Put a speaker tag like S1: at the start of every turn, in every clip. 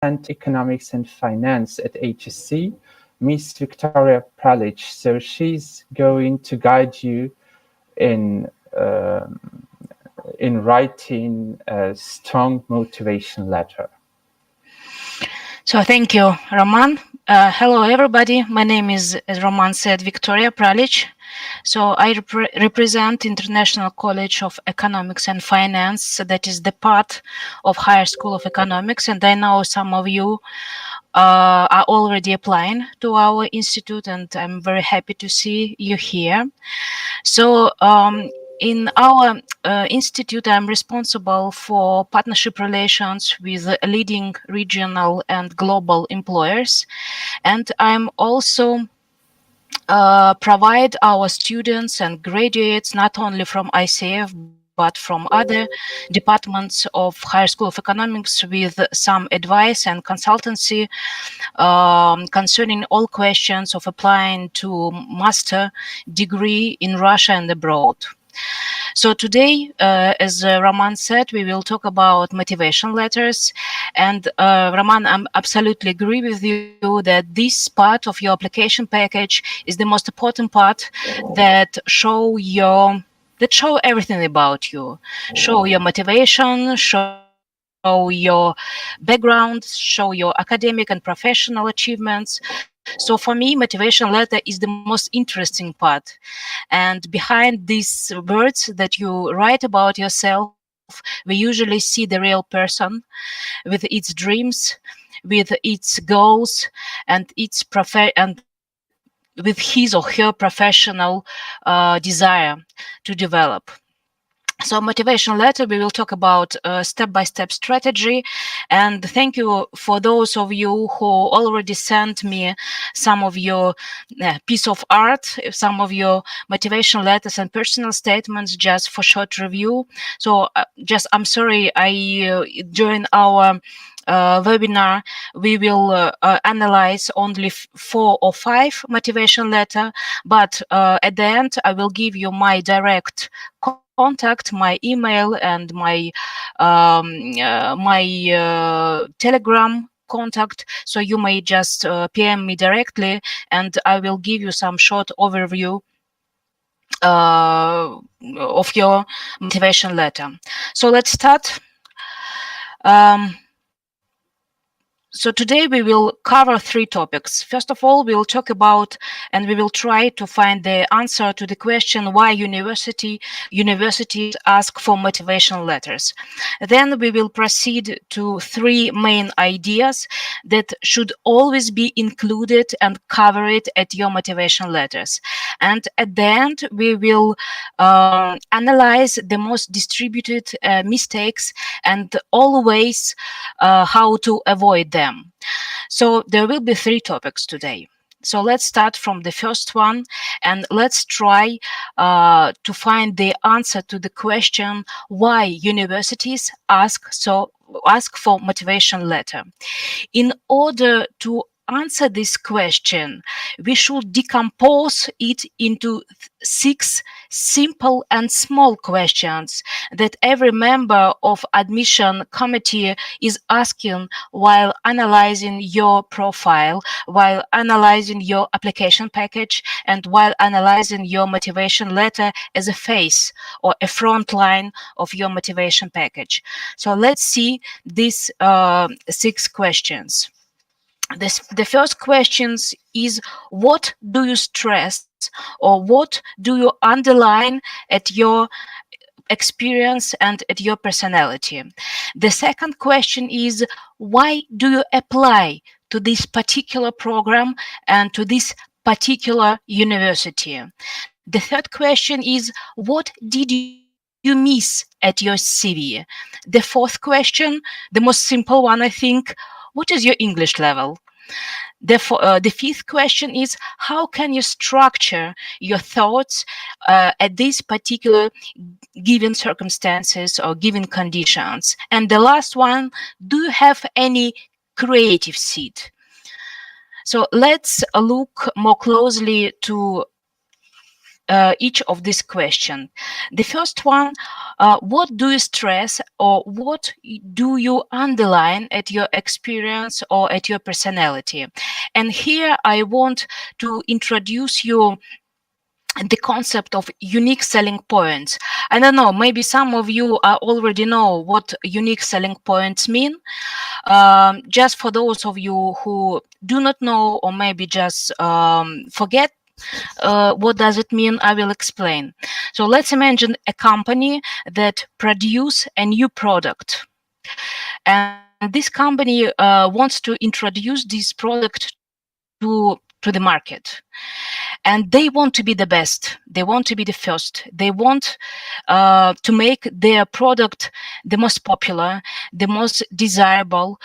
S1: Economics and Finance at HSC, Miss Victoria Pralic. So she's going to guide you in writing a strong motivation letter.
S2: So thank you, Roman. Hello, everybody. My name is, as Roman said, Victoria Pralic. So I represent International College of Economics and Finance. That is the part of Higher School of Economics. And I know some of you are already applying to our institute, and I'm very happy to see you here. So in our institute, I'm responsible for partnership relations with leading regional and global employers. And I'm also provide our students and graduates, not only from ICF, but from other departments of Higher School of Economics, with some advice and consultancy concerning all questions of applying to master degree in Russia and abroad. So today, as Roman said, we will talk about motivation letters. And Roman, I absolutely agree with you that this part of your application package is the most important part that show everything about you, show your motivation, show your background, show your academic and professional achievements. So for me, motivation letter is the most interesting part. And behind these words that you write about yourself, we usually see the real person with its dreams, with its goals, and with his or her professional desire to develop. So motivation letter, we will talk about step-by-step strategy. And thank you for those of you who already sent me some of your piece of art, some of your motivation letters and personal statements just for short review. So I'm sorry, during our webinar, we will analyze only 4 or 5 motivation letter, but at the end, I will give you my direct contact, my email, and my Telegram contact, so you may just PM me directly, and I will give you some short overview of your motivation letter. So let's start. So today we will cover 3 topics. First of all, we will talk about and we will try to find the answer to the question why universities ask for motivation letters. Then we will proceed to 3 main ideas that should always be included and covered at your motivation letters. And at the end, we will analyze the most distributed mistakes and always how to avoid them. So there will be 3 topics today. So let's start from the first one, and let's try to find the answer to the question why universities ask for motivation letter. In order to answer this question, we should decompose it into 6 simple and small questions that every member of admission committee is asking while analyzing your profile, while analyzing your application package, and while analyzing your motivation letter as a face or a front line of your motivation package. So let's see these 6 questions. The first question is, what do you stress or what do you underline at your experience and at your personality? The second question is, why do you apply to this particular program and to this particular university? The third question is, what did you miss at your CV? The fourth question, the most simple one, I think, what is your English level? The fifth question is, how can you structure your thoughts at these particular given circumstances or given conditions? And the last one, do you have any creative seed? So let's look more closely to each of these questions. The first one, what do you stress or what do you underline at your experience or at your personality? And here I want to introduce you the concept of unique selling points. I don't know, maybe some of you already know what unique selling points mean. Just for those of you who do not know or maybe just forget what does it mean, I will explain. So let's imagine a company that produce a new product, and this company wants to introduce this product to the market, and they want to be the best, they want to be the first, they want to make their product the most popular, the most desirable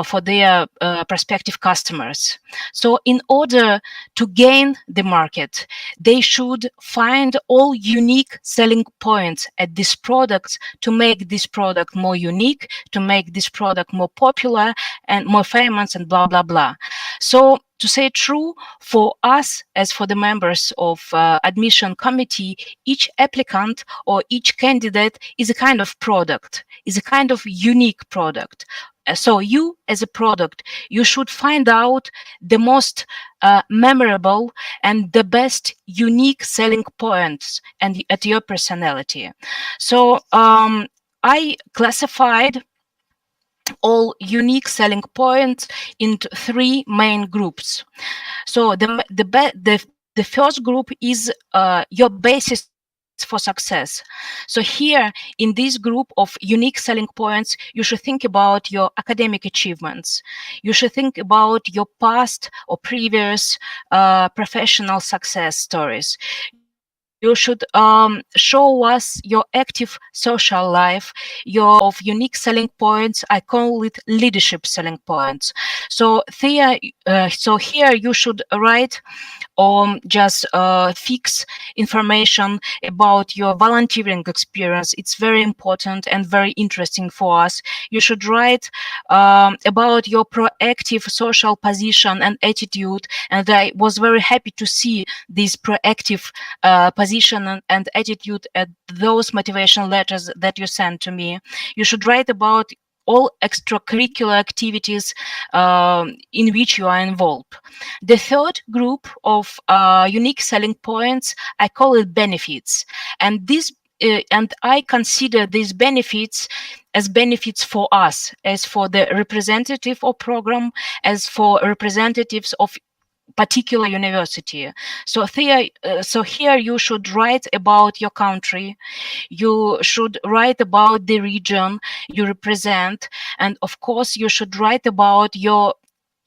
S2: for their prospective customers. So in order to gain the market, they should find all unique selling points at this product to make this product more unique, to make this product more popular and more famous, and blah blah blah. So to say true, for us, as for the members of admission committee, each applicant or each candidate is a kind of product, is a kind of unique product. So you, as a product, you should find out the most memorable and the best unique selling points and at your personality. So I classified all unique selling points into three main groups. So the first group is your basis for success. So here in this group of unique selling points, you should think about your academic achievements. You should think about your past or previous professional success stories. You should show us your active social life, your unique selling points. I call it leadership selling points. So here you should write or just fix information about your volunteering experience. It's very important and very interesting for us. You should write about your proactive social position and attitude. And I was very happy to see this proactive position and attitude at those motivation letters that you sent to me. You should write about all extracurricular activities in which you are involved. The third group of unique selling points, I call it benefits. And this and I consider these benefits as benefits for us, as for the representative of program, as for representatives of particular university. So here you should write about your country, you should write about the region you represent, and of course you should write about your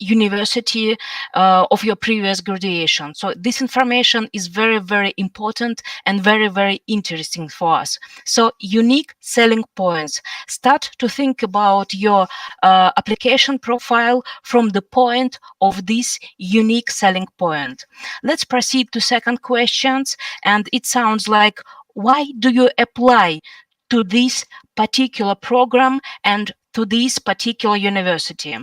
S2: university of your previous graduation. So this information is very, very important and very, very interesting for us. So unique selling points. Start to think about your application profile from the point of this unique selling point. Let's proceed to second questions, and it sounds like, why do you apply to this particular program and to this particular university?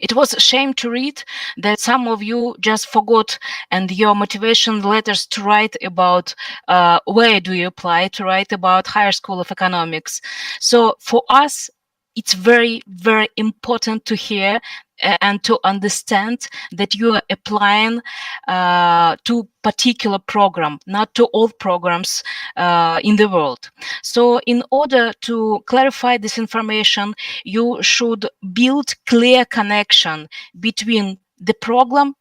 S2: It was a shame to read that some of you just forgot and your motivation letters to write about where do you apply, to write about Higher School of Economics. So for us, it's very, very important to hear and to understand that you are applying to particular program, not to all programs in the world. So in order to clarify this information, you should build clear connection between the program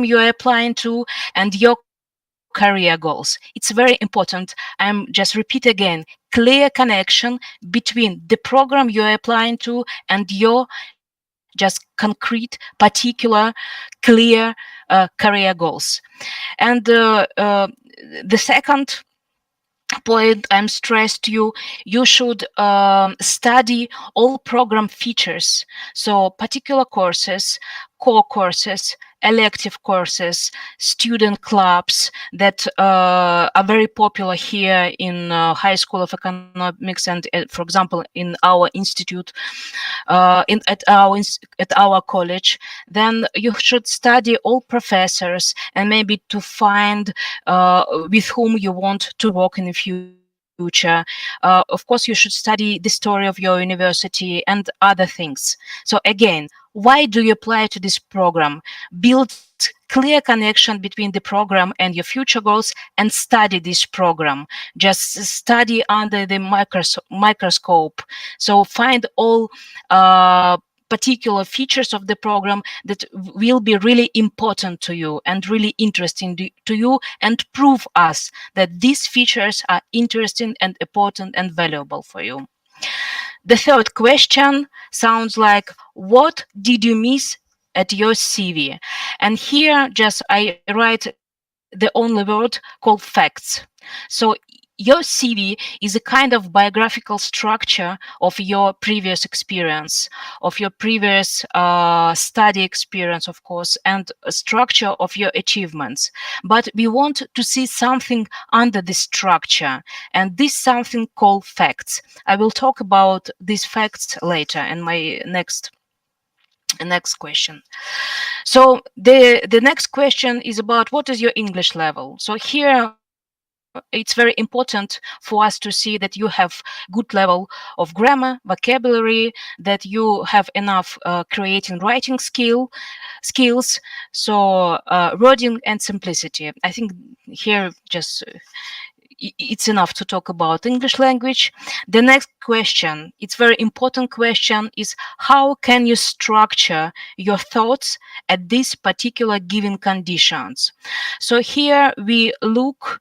S2: you are applying to and your career goals. It's very important. I'm just repeat again, clear connection between the program you are applying to and your just concrete, particular, clear career goals. And the second point I'm stressed you should study all program features. So particular courses, core courses, elective courses, student clubs that are very popular here in High School of Economics and, for example, in our institute, at our college, then you should study all professors and maybe to find with whom you want to work in the future. Of course, you should study the story of your university and other things. So again, why do you apply to this program? Build clear connection between the program and your future goals and study this program. Just study under the microscope. So find all particular features of the program that will be really important to you and really interesting to you, and prove us that these features are interesting and important and valuable for you. The third question sounds like, what did you miss at your CV? And here just I write the only word called facts. So your CV is a kind of biographical structure of your previous experience, of your previous study experience, of course, and a structure of your achievements. But we want to see something under this structure, and this something called facts. I will talk about these facts later in my next question. So the next question is about what is your English level. So here it's very important for us to see that you have good level of grammar, vocabulary, that you have enough creating writing skills, so wording and simplicity. I think here just it's enough to talk about English language. The next question, it's very important question, is how can you structure your thoughts at these particular given conditions? So here we look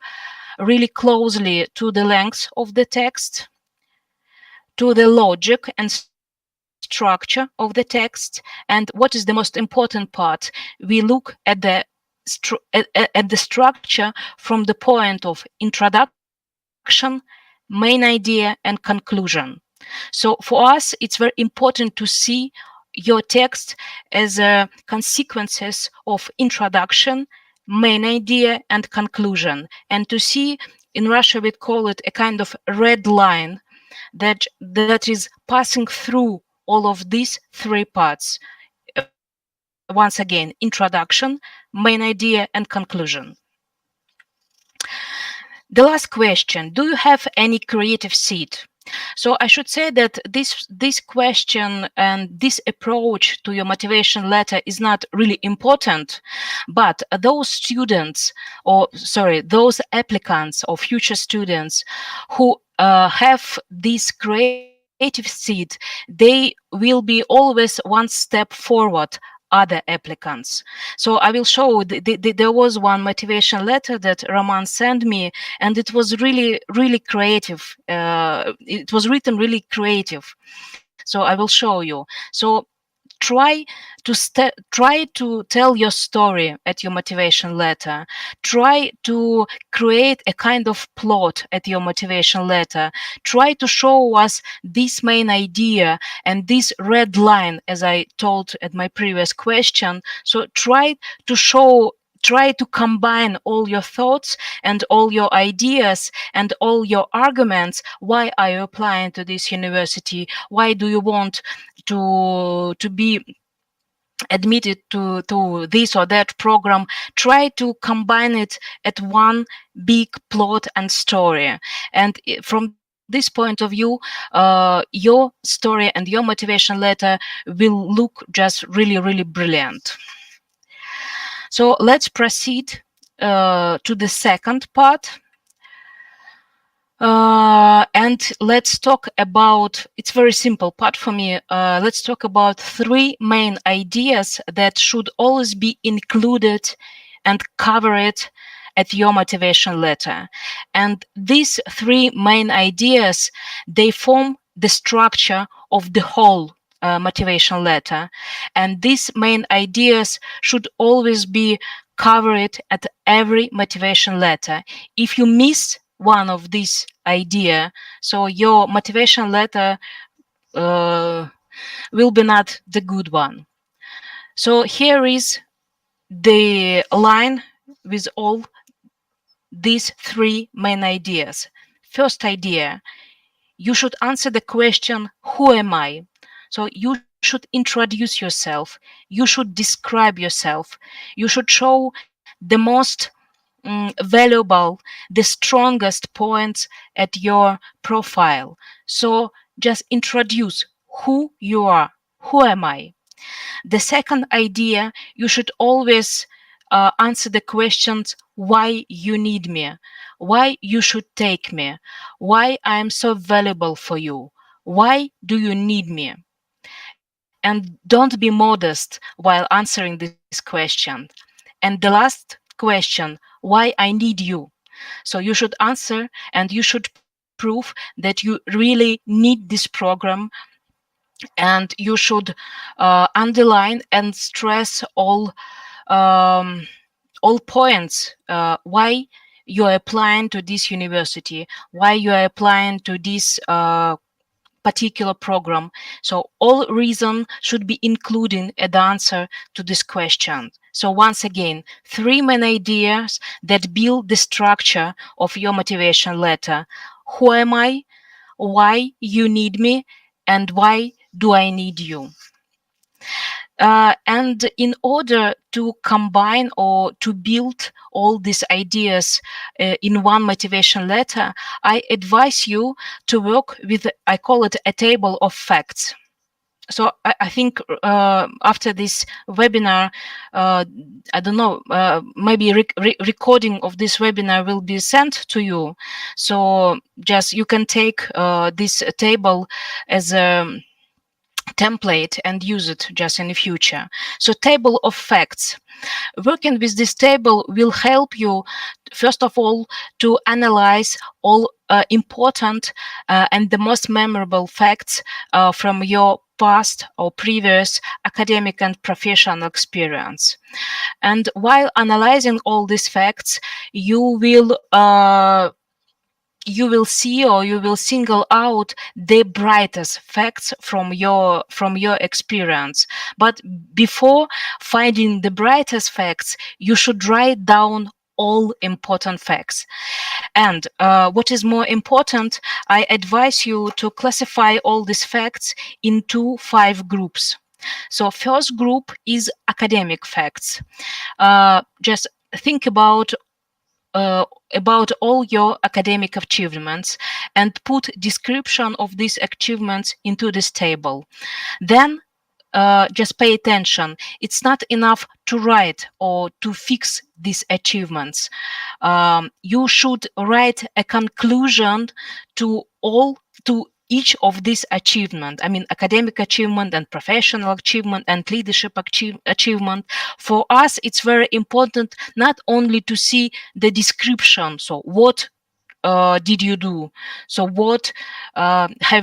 S2: really closely to the length of the text, to the logic and structure of the text, and what is the most important part, we look at the structure from the point of introduction, main idea, and conclusion. So for us, it's very important to see your text as consequences of introduction, main idea, and conclusion, and to see, in Russia we call it a kind of red line that is passing through all of these three parts. Once again, introduction, main idea, and conclusion. The last question, do you have any creative seed? So I should say that this question and this approach to your motivation letter is not really important, but those students, or sorry, those applicants or future students who have this creative seed, they will be always one step forward other applicants. So I will show, there was one motivation letter that Roman sent me, and it was really, really creative. It was written really creative. So I will show you. So try to tell your story at your motivation letter. Try to create a kind of plot at your motivation letter. Try to show us this main idea and this red line, as I told at my previous question. So try to combine all your thoughts and all your ideas and all your arguments. Why are you applying to this university? Why do you want to be admitted to this or that program? Try to combine it at one big plot and story. And from this point of view, your story and your motivation letter will look just really, really brilliant. So let's proceed to the second part. And let's talk about, it's very simple part for me. Let's talk about three main ideas that should always be included and covered at your motivation letter. And these three main ideas, they form the structure of the whole motivation letter. And these main ideas should always be covered at every motivation letter. If you miss one of these idea, so your motivation letter will be not the good one. So here is the line with all these three main ideas. First idea, you should answer the question, who am I? So you should introduce yourself. You should describe yourself. You should show the most valuable, the strongest points at your profile. So just introduce who you are. Who am I? The second idea, you should always answer the questions why you need me, why you should take me, why I am so valuable for you, why do you need me? And don't be modest while answering this question. And the last question, why I need you. So you should answer and you should prove that you really need this program, and you should underline and stress all points why you are applying to this university, why you are applying to this particular program. So all reason should be included at the answer to this question. So once again, three main ideas that build the structure of your motivation letter. Who am I? Why you need me? And why do I need you? And in order to combine or to build all these ideas in one motivation letter, I advise you to work with, I call it a table of facts. So I think after this webinar, I don't know, maybe recording of this webinar will be sent to you. So just you can take this table as a template and use it just in the future. So table of facts. Working with this table will help you, first of all, to analyze all important and the most memorable facts from your past or previous academic and professional experience. And while analyzing all these facts, you will see, or you will single out the brightest facts from your experience. But before finding the brightest facts, you should write down all important facts. And what is more important, I advise you to classify all these facts into 5 groups. So first group is academic facts. Just think about all your academic achievements and put description of these achievements into this table. Then just pay attention. It's not enough to write or to fix these achievements. You should write a conclusion to each of these achievements. I mean, academic achievement and professional achievement and leadership achievement. For us, it's very important not only to see the description. So what did you do? So what have